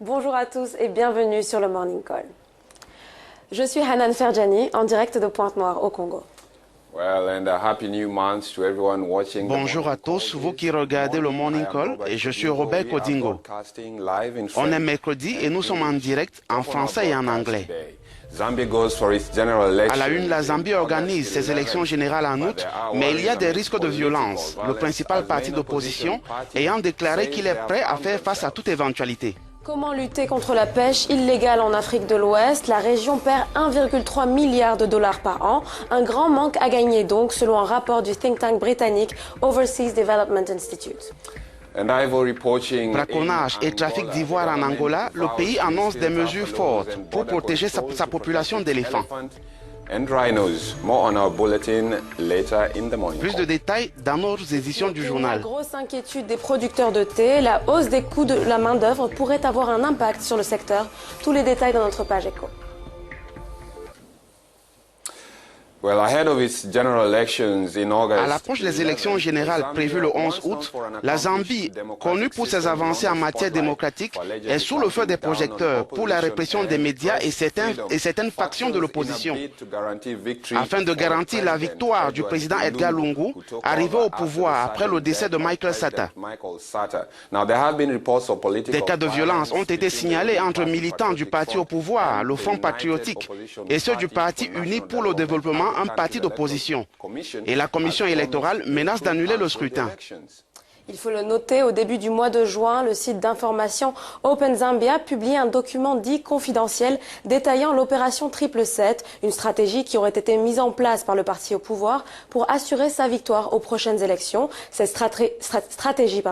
Bonjour à tous et bienvenue sur le Morning Call. Je suis Hanan Ferjani, en direct de Pointe-Noire au Congo. Bonjour à tous, vous qui regardez le Morning Call, et je suis Robert Kodingo. On est mercredi et nous sommes en direct en français et en anglais. À la une, la Zambie organise ses élections générales en août, mais il y a des risques de violence, le principal parti d'opposition ayant déclaré qu'il est prêt à faire face à toute éventualité. Comment lutter contre la pêche illégale en Afrique de l'Ouest? La région perd 1,3 milliard de dollars par an. Un grand manque à gagner donc, selon un rapport du think tank britannique Overseas Development Institute. Braconnage et trafic d'ivoire en Angola, le pays annonce des mesures fortes pour protéger sa population d'éléphants. Plus de détails dans nos éditions du journal. La grosse inquiétude des producteurs de thé, la hausse des coûts de la main-d'œuvre pourrait avoir un impact sur le secteur. Tous les détails dans notre page éco. À l'approche des élections générales prévues le 11 août, la Zambie, connue pour ses avancées en matière démocratique, est sous le feu des projecteurs pour la répression des médias et certaines factions de l'opposition. Afin de garantir la victoire du président Edgar Lungu, arrivé au pouvoir après le décès de Michael Sata. Des cas de violence ont été signalés entre militants du parti au pouvoir, le Front patriotique, et ceux du Parti uni pour le développement, un parti d'opposition. Et la commission électorale menace d'annuler le scrutin. Il faut le noter, au début du mois de juin, le site d'information Open Zambia publie un document dit confidentiel détaillant l'opération 777, une stratégie qui aurait été mise en place par le parti au pouvoir pour assurer sa victoire aux prochaines élections. Cette stratégie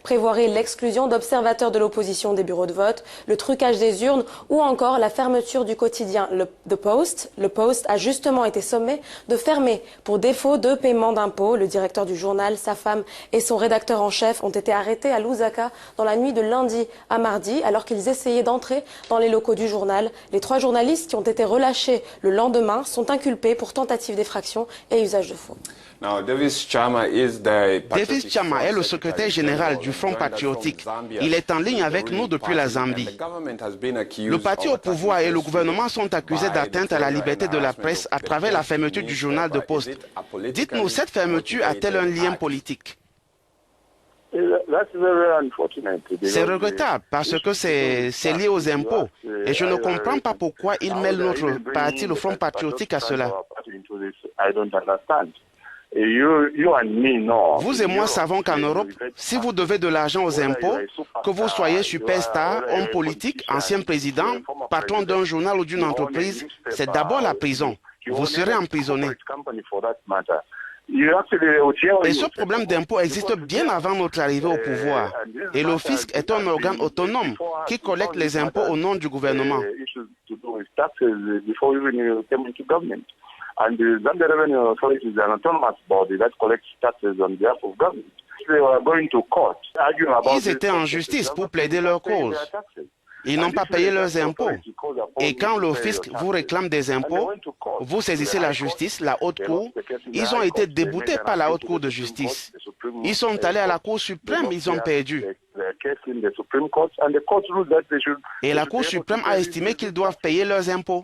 prévoirait l'exclusion d'observateurs de l'opposition des bureaux de vote, le trucage des urnes ou encore la fermeture du quotidien The Post. Le Post a justement été sommé de fermer pour défaut de paiement d'impôts. Le directeur du journal, sa femme et son rédacteur en chef ont été arrêtés à Lusaka dans la nuit de lundi à mardi alors qu'ils essayaient d'entrer dans les locaux du journal. Les 3 journalistes qui ont été relâchés le lendemain sont inculpés pour tentative d'effraction et usage de faux. Davis Chama est le secrétaire général du Front patriotique. Il est en ligne avec nous depuis la Zambie. Le parti au pouvoir et le gouvernement sont accusés d'atteinte à la liberté de la presse à travers la fermeture du journal de Post. Dites-nous, cette fermeture a-t-elle un lien politique? C'est regrettable parce que c'est lié aux impôts et je ne comprends pas pourquoi ils mêlent notre parti, le Front patriotique, à cela. Vous et moi savons qu'en Europe, si vous devez de l'argent aux impôts, que vous soyez superstar, homme politique, ancien président, patron d'un journal ou d'une entreprise, c'est d'abord la prison. Vous serez emprisonné. Et ce problème d'impôt existe bien avant notre arrivée au pouvoir. Et le fisc est un organe autonome qui collecte les impôts au nom du gouvernement. Ils étaient en justice pour plaider leur cause. Ils n'ont pas payé leurs impôts. Et quand le fisc vous réclame des impôts, vous saisissez la justice, la haute cour. Ils ont été déboutés par la haute cour de justice. Ils sont allés à la cour suprême, ils ont perdu. Et la Cour suprême a estimé qu'ils doivent payer leurs impôts.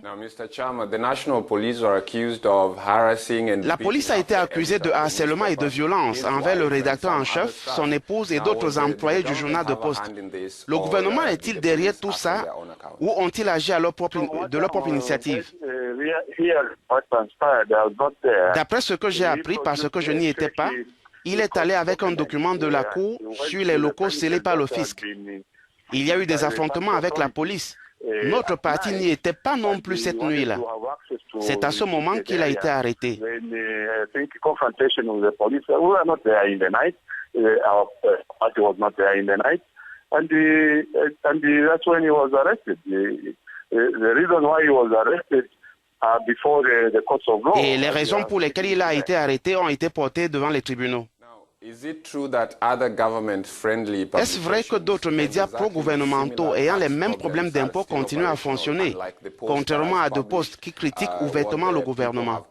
La police a été accusée de harcèlement et de violence envers le rédacteur en chef, son épouse et d'autres employés du journal de Post. Le gouvernement est-il derrière tout ça ou ont-ils agi de leur propre initiative? D'après ce que j'ai appris, parce que je n'y étais pas, il est allé avec un document de la Cour sur les locaux scellés par le fisc. Il y a eu des affrontements avec la police. Notre parti n'y était pas non plus cette nuit-là. C'est à ce moment qu'il a été arrêté. Et les raisons pour lesquelles il a été arrêté ont été portées devant les tribunaux. Est-ce vrai que d'autres médias pro-gouvernementaux ayant les mêmes problèmes d'impôts continuent à fonctionner, contrairement à The Post qui critiquent ouvertement le gouvernement?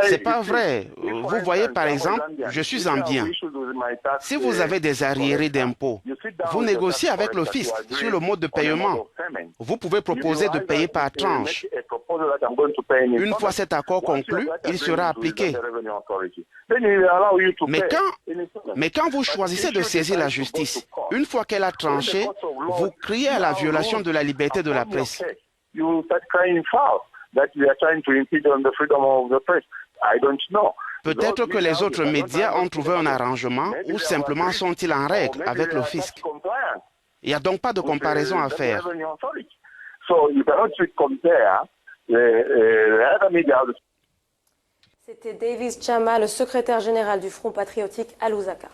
C'est pas vrai. Vous voyez, par exemple, je suis zambien. Si vous avez des arriérés d'impôts, vous négociez avec le fisc sur le mode de paiement. Vous pouvez proposer de payer par tranche. Une fois cet accord conclu, il sera appliqué. Mais quand vous choisissez de saisir la justice, une fois qu'elle a tranché, vous criez à la violation de la liberté de la presse. Peut-être que les autres médias ont trouvé un arrangement ou simplement sont-ils en règle avec le fisc. Il n'y a donc pas de comparaison à faire. C'était Davis Chama, le secrétaire général du Front patriotique à Lusaka.